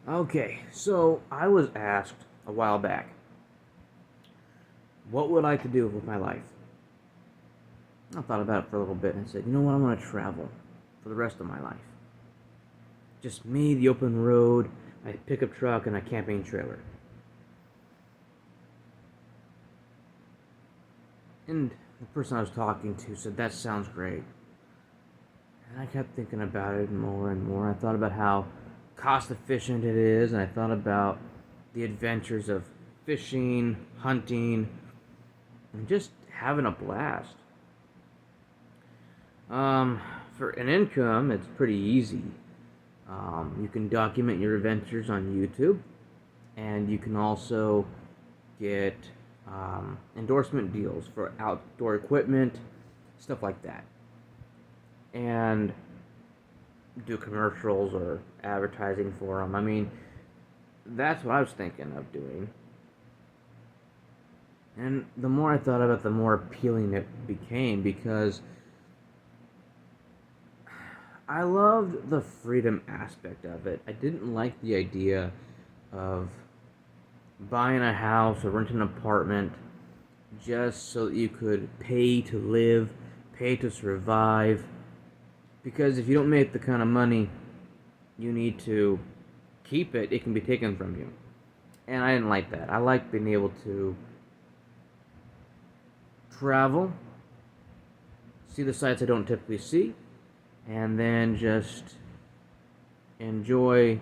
Okay, so I was asked a while back, what would I like to do with my life? I thought about it for a little bit and I said, you know what, I want to travel for the rest of my life. Just me, the open road, my pickup truck, and a camping trailer. And the person I was talking to said, that sounds great. And I kept thinking about it more and more. I thought about how cost efficient it is, and I thought about the adventures of fishing, hunting, and just having a blast. Um, for an income, it's pretty easy. You can document your adventures on YouTube, and you can also get endorsement deals for outdoor equipment, stuff like that, and do commercials or advertising for them. I mean, that's what I was thinking of doing. And the more I thought about it, the more appealing it became because I loved the freedom aspect of it. I didn't like the idea of buying a house or renting an apartment just so that you could pay to live, pay to survive. Because if you don't make the kind of money you need to keep it, it can be taken from you. And I didn't like that. I like being able to travel, see the sights I don't typically see, and then just enjoy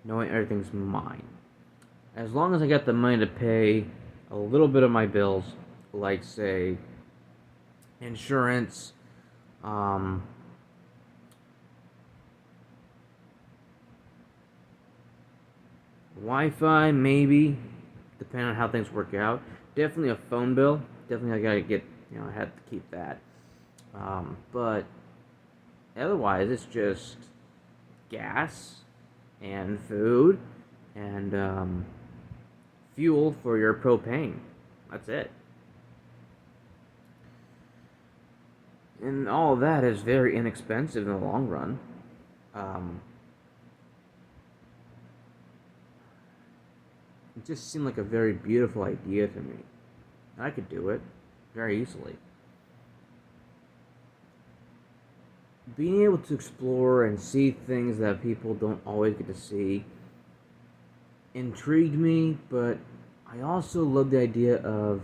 knowing everything's mine. As long as I got the money to pay a little bit of my bills, like, say, insurance, um, Wi Fi, maybe, depending on how things work out. Definitely a phone bill. Definitely, I gotta get, I had to keep that. But otherwise, it's just gas and food and fuel for your propane. That's it. And all of that is very inexpensive in the long run. Um, it just seemed like a very beautiful idea to me. I could do it very easily. Being able to explore and see things that people don't always get to see intrigued me, but I also love the idea of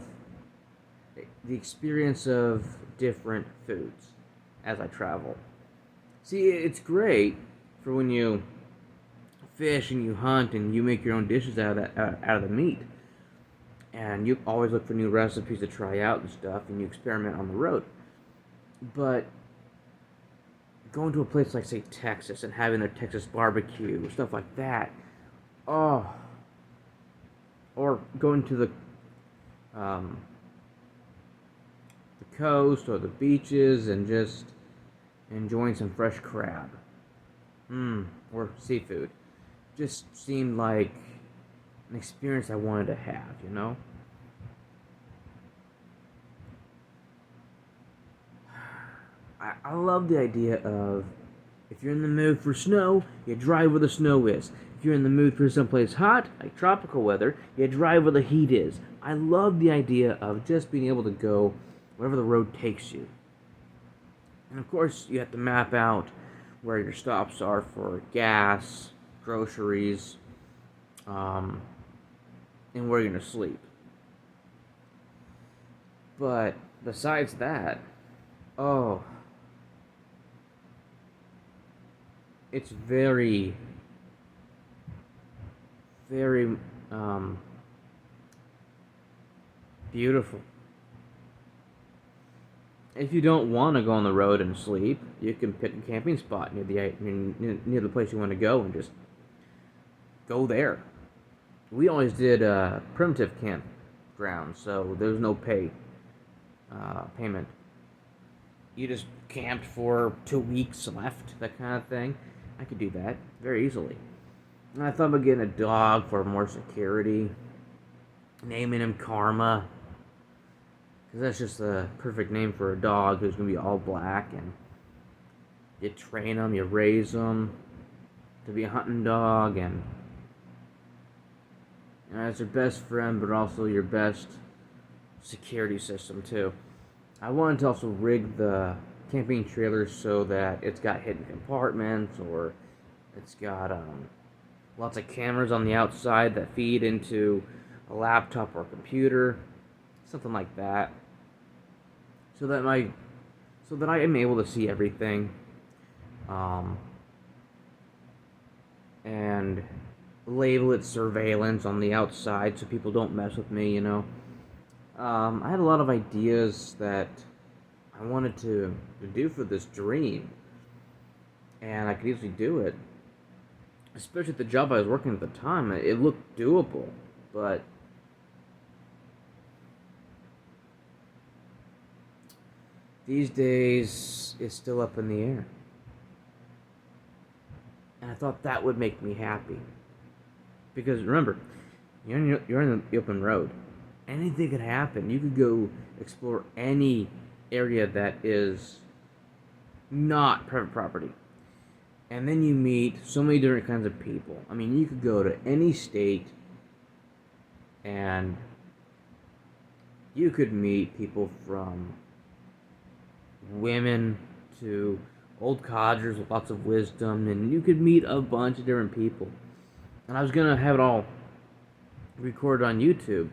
the experience of different foods as I travel. See, it's great for when you fish and you hunt and you make your own dishes out of out of the meat, and you always look for new recipes to try out and stuff, and you experiment on the road. But going to a place like, say, Texas and having their Texas barbecue, stuff like that, oh, or going to um, the coast or the beaches and just enjoying some fresh crab, or seafood, just seemed like an experience I wanted to have. I love the idea of if you're in the mood for snow, you drive where the snow is. If you're in the mood for someplace hot, like tropical weather, you drive where the heat is. I love the idea of just being able to go wherever the road takes you. And of course, you have to map out where your stops are for gas, groceries, um, and where you're going to sleep. But besides that, oh, it's very, very beautiful. If you don't want to go on the road and sleep, you can pick a camping spot near the place you want to go and just go there. We always did primitive campground, so there's no payment. You just camped for 2 weeks left, that kind of thing. I could do that very easily. And I thought about getting a dog for more security, naming him Karma, because that's just the perfect name for a dog who's going to be all black, and you train him, you raise him to be a hunting dog, and as your best friend, but also your best security system too. I wanted to also rig the camping trailer so that it's got hidden compartments, or it's got lots of cameras on the outside that feed into a laptop or computer, something like that, so that I am able to see everything, um, and label it surveillance on the outside so people don't mess with me. I had a lot of ideas that I wanted to do for this dream, and I could easily do it. Especially at the job I was working at the time, it looked doable, but these days it's still up in the air. And I thought that would make me happy. Because remember, you're in the open road. Anything could happen. You could go explore any area that is not private property. And then you meet so many different kinds of people. I mean, you could go to any state and you could meet people from women to old codgers with lots of wisdom, and you could meet a bunch of different people. And I was gonna have it all recorded on YouTube,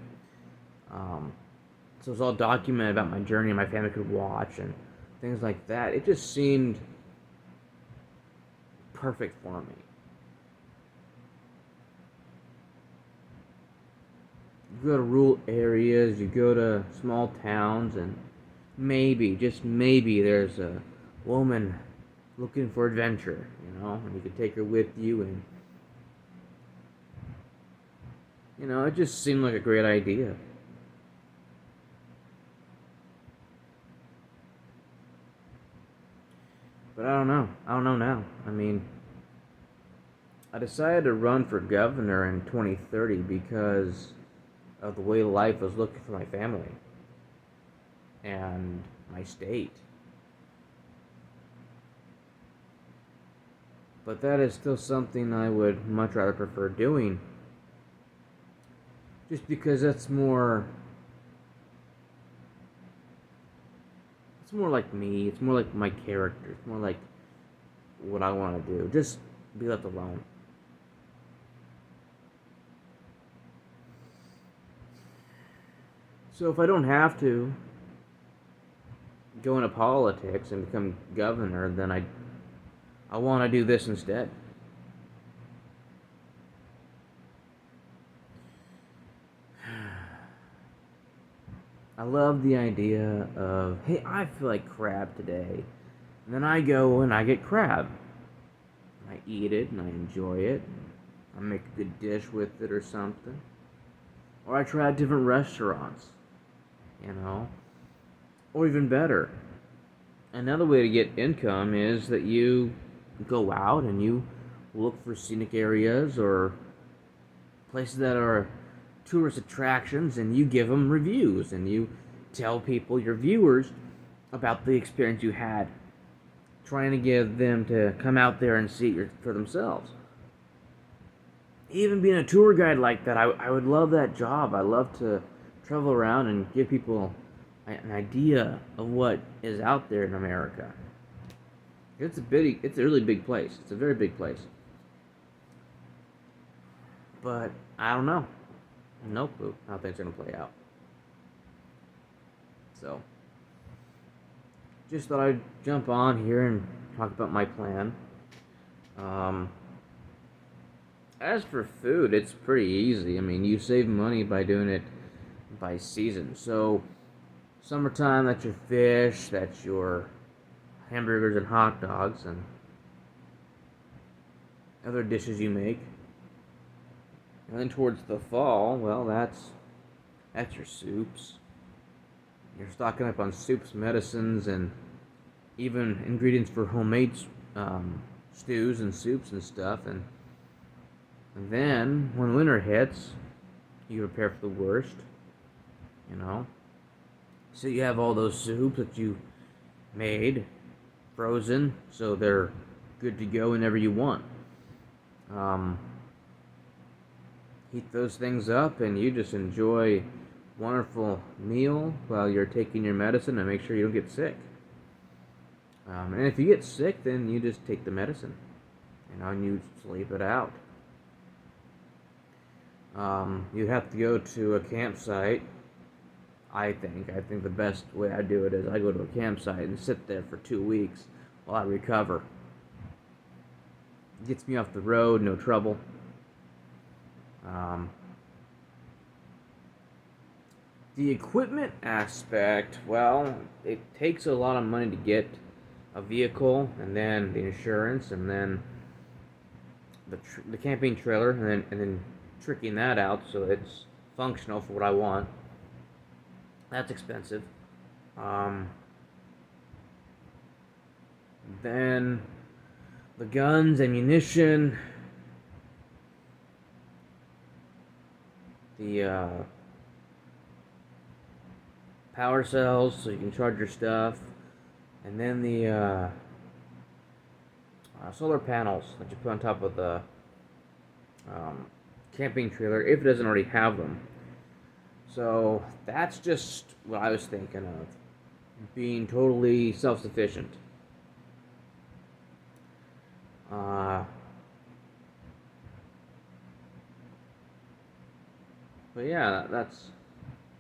so it's all documented about my journey, and my family could watch and things like that. It just seemed perfect for me. You go to rural areas, you go to small towns, and maybe, just maybe, there's a woman looking for adventure, and you could take her with you, and, it just seemed like a great idea. But I don't know. I don't know now. I mean, I decided to run for governor in 2030 because of the way life was looking for my family and my state. But that is still something I would much rather prefer doing. Just because it's more like me, it's more like my character, it's more like what I want to do. Just be left alone. So if I don't have to go into politics and become governor, then I want to do this instead. I love the idea of, hey, I feel like crab today. And then I go and I get crab. I eat it and I enjoy it. I make a good dish with it or something. Or I try different restaurants, you know. Or even better, another way to get income is that you go out and you look for scenic areas or places that are tourist attractions, and you give them reviews and you tell people, your viewers, about the experience you had, trying to get them to come out there and see it for themselves. Even being a tour guide like that, I would love that job. I love to travel around and give people an idea of what is out there in America. It's a really big place. It's a very big place. But I don't know. No clue how things are gonna play out. So, just thought I'd jump on here and talk about my plan. Um, as for food, it's pretty easy. I mean, you save money by doing it by season. So, summertime, that's your fish, that's your hamburgers and hot dogs, and other dishes you make. And then towards the fall, well, that's your soups. You're stocking up on soups, medicines, and even ingredients for homemade stews and soups and stuff. And then when winter hits, you prepare for the worst. You know. So you have all those soups that you made, frozen, so they're good to go whenever you want. Um, heat those things up, and you just enjoy wonderful meal while you're taking your medicine and make sure you don't get sick. And if you get sick, then you just take the medicine, and you sleep it out. You have to go to a campsite. I think the best way I do it is I go to a campsite and sit there for 2 weeks while I recover. It gets me off the road, no trouble. Um, the equipment aspect, well, it takes a lot of money to get a vehicle, and then the insurance, and then the camping trailer, and then tricking that out so it's functional for what I want. That's expensive. Um, then the guns, ammunition, the power cells so you can charge your stuff, and then the solar panels that you put on top of the um, camping trailer if it doesn't already have them. So that's just what I was thinking of, being totally self-sufficient. Uh, but yeah, that's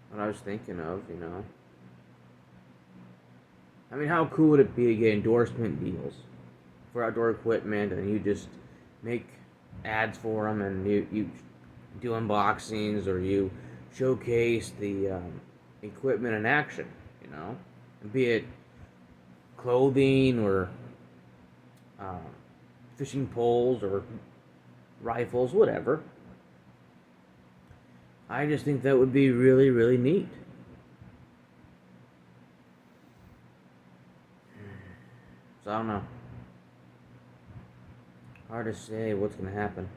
what I was thinking of. I mean, how cool would it be to get endorsement deals for outdoor equipment, and you just make ads for them, and you do unboxings, or you showcase the equipment in action, be it clothing or um, fishing poles or rifles, whatever. I just think that would be really, really neat. So I don't know. Hard to say what's going to happen.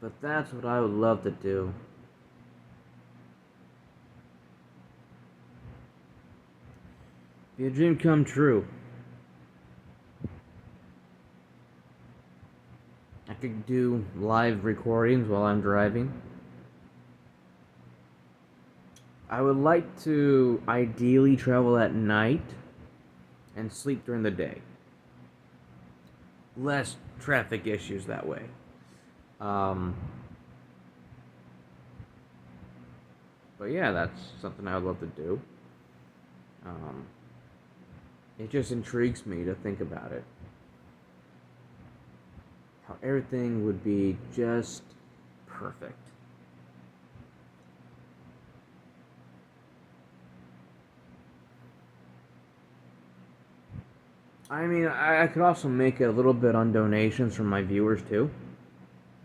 But that's what I would love to do. Be a dream come true. I could do live recordings while I'm driving. I would like to ideally travel at night and sleep during the day. Less traffic issues that way. But yeah, that's something I would love to do. Um, it just intrigues me to think about it. How everything would be just perfect. I mean, I could also make a little bit on donations from my viewers too.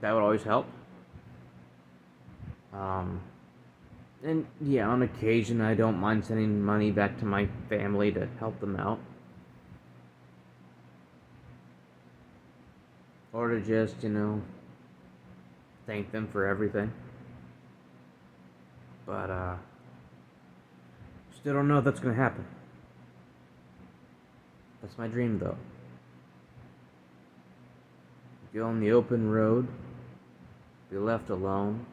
That would always help. Um, and yeah, on occasion, I don't mind sending money back to my family to help them out. Or to just, thank them for everything. But, still don't know if that's gonna happen. That's my dream, though. Go on the open road, be left alone.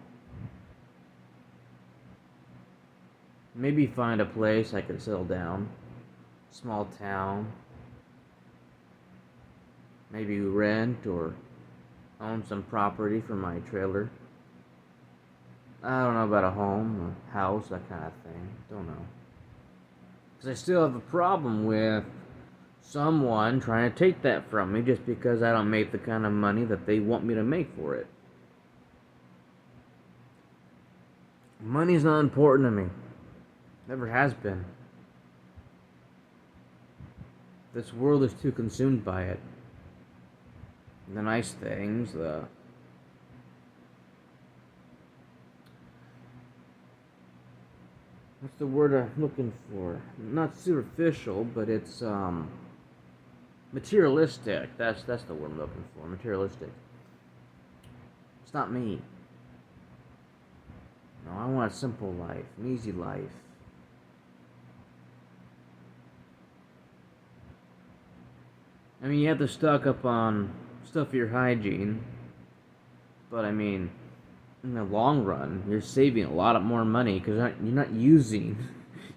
Maybe find a place I could settle down. Small town. Maybe rent or own some property for my trailer. I don't know about a home, a house, that kind of thing. Don't know. Because I still have a problem with someone trying to take that from me just because I don't make the kind of money that they want me to make for it. Money's not important to me. Never has been. This world is too consumed by it. The nice things, what's the word I'm looking for? Not superficial, but it's materialistic. That's the word I'm looking for. Materialistic. It's not me. No, I want a simple life, an easy life. I mean, you have to stock up on stuff for your hygiene. But I mean, in the long run, you're saving a lot more money because you're not using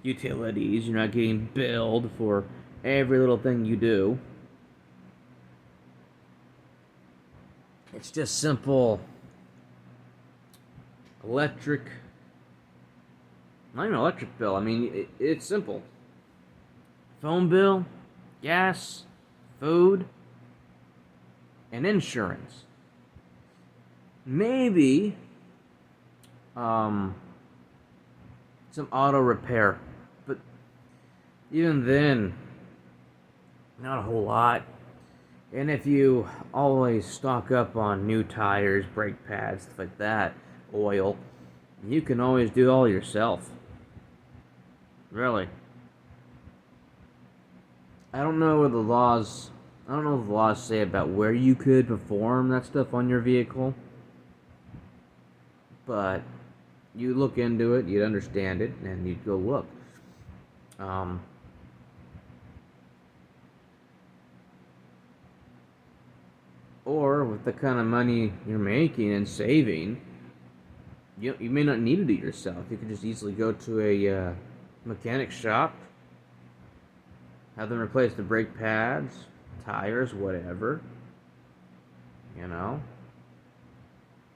utilities. You're not getting billed for every little thing you do. It's just simple electric. Not even electric bill. I mean, it's simple. Phone bill, gas, food, and insurance. Maybe um, some auto repair, but even then, not a whole lot. And if you always stock up on new tires, brake pads, stuff like that, oil, you can always do it all yourself. Really. I don't know what the laws. I don't know what the laws say about where you could perform that stuff on your vehicle, but you look into it, you'd understand it, and you'd go look. Um, or with the kind of money you're making and saving, you may not need to do it yourself. You could just easily go to a mechanic shop, have them replace the brake pads, tires, whatever. You know,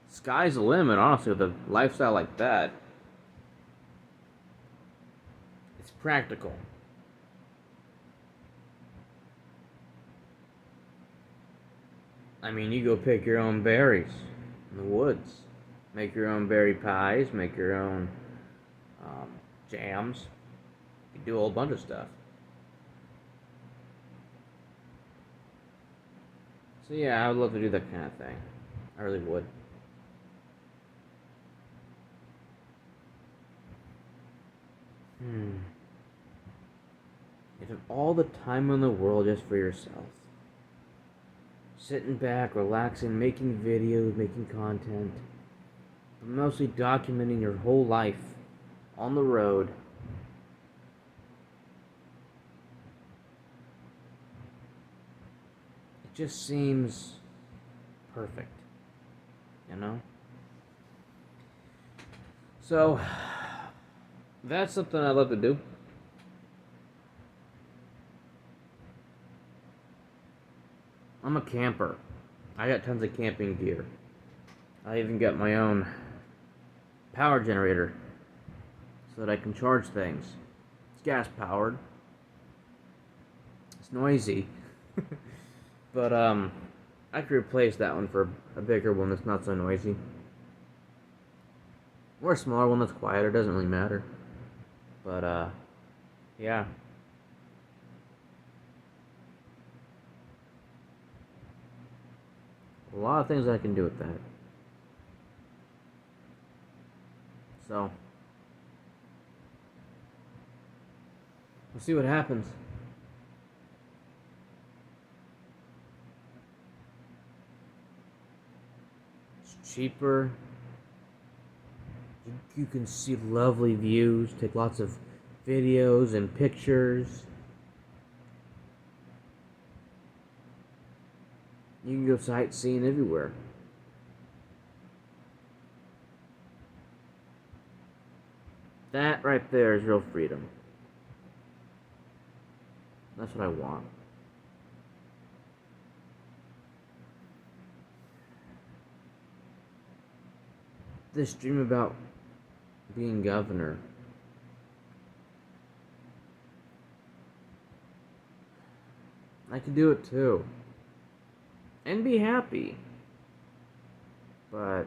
sky's the limit. Honestly, with a lifestyle like that, it's practical. I mean, you go pick your own berries in the woods, make your own berry pies, make your own um, jams. You do a whole bunch of stuff. So yeah, I would love to do that kind of thing. I really would. Hmm. You have all the time in the world just for yourself. Sitting back, relaxing, making videos, making content, but mostly documenting your whole life on the road. It just seems perfect, you know? So, that's something I'd love to do. I'm a camper. I got tons of camping gear. I even got my own power generator so that I can charge things. It's gas powered. It's noisy. But I could replace that one for a bigger one that's not so noisy. Or a smaller one that's quieter, doesn't really matter. But yeah. A lot of things I can do with that. So we'll see what happens. It's cheaper. You can see lovely views, take lots of videos and pictures. You can go sightseeing everywhere. That right there is real freedom. That's what I want. This dream about being governor. I could do it too. And be happy. But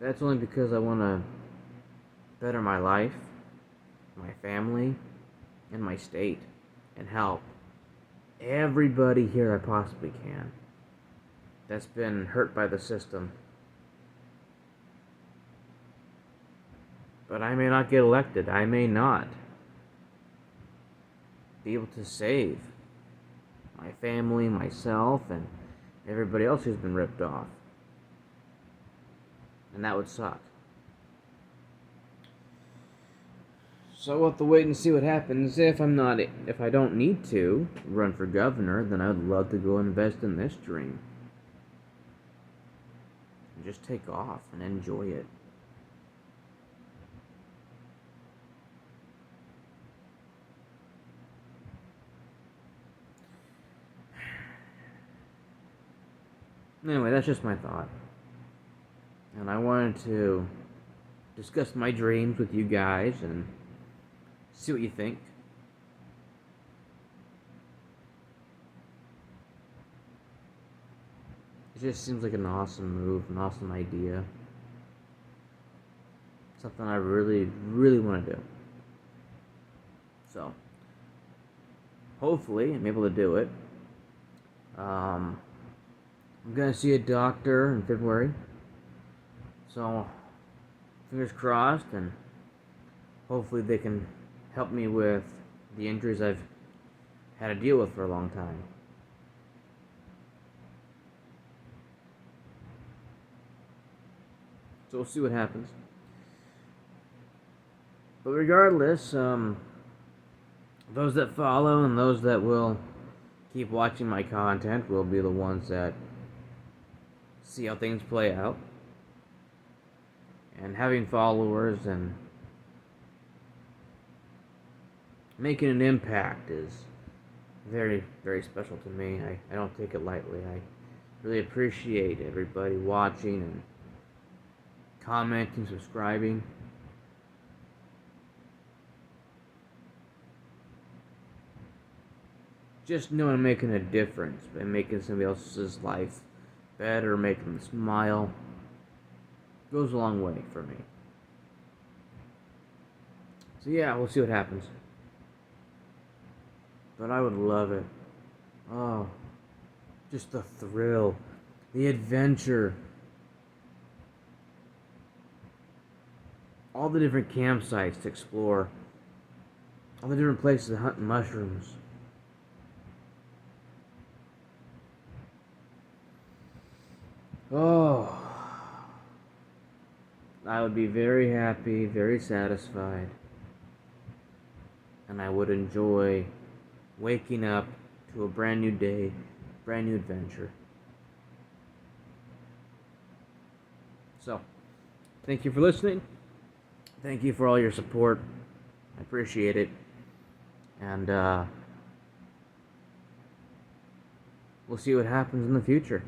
that's only because I want to better my life, my family, and my state, and help everybody here I possibly can that's been hurt by the system. But I may not get elected. I may not be able to save my family, myself, and everybody else who's been ripped off. And that would suck. So we'll have to wait and see what happens. If I don't need to run for governor, then I would love to go invest in this dream and just take off and enjoy it. Anyway, that's just my thought. And I wanted to discuss my dreams with you guys and see what you think. It just seems like an awesome move, an awesome idea. Something I really, really want to do. So, hopefully, I'm able to do it. I'm gonna see a doctor in February. So, fingers crossed, and hopefully they can help me with the injuries I've had to deal with for a long time. So we'll see what happens. But regardless, those that follow and those that will keep watching my content will be the ones that see how things play out. And having followers and making an impact is very, very special to me. I don't take it lightly. I really appreciate everybody watching and commenting, subscribing. Just knowing I'm making a difference by making somebody else's life better, making them smile, goes a long way for me. So yeah, we'll see what happens. But I would love it. Oh, just the thrill, the adventure, all the different campsites to explore, all the different places to hunt mushrooms. Oh, I would be very happy, very satisfied, and I would enjoy waking up to a brand new day, brand new adventure. So, thank you for listening. Thank you for all your support. I appreciate it. And we'll see what happens in the future.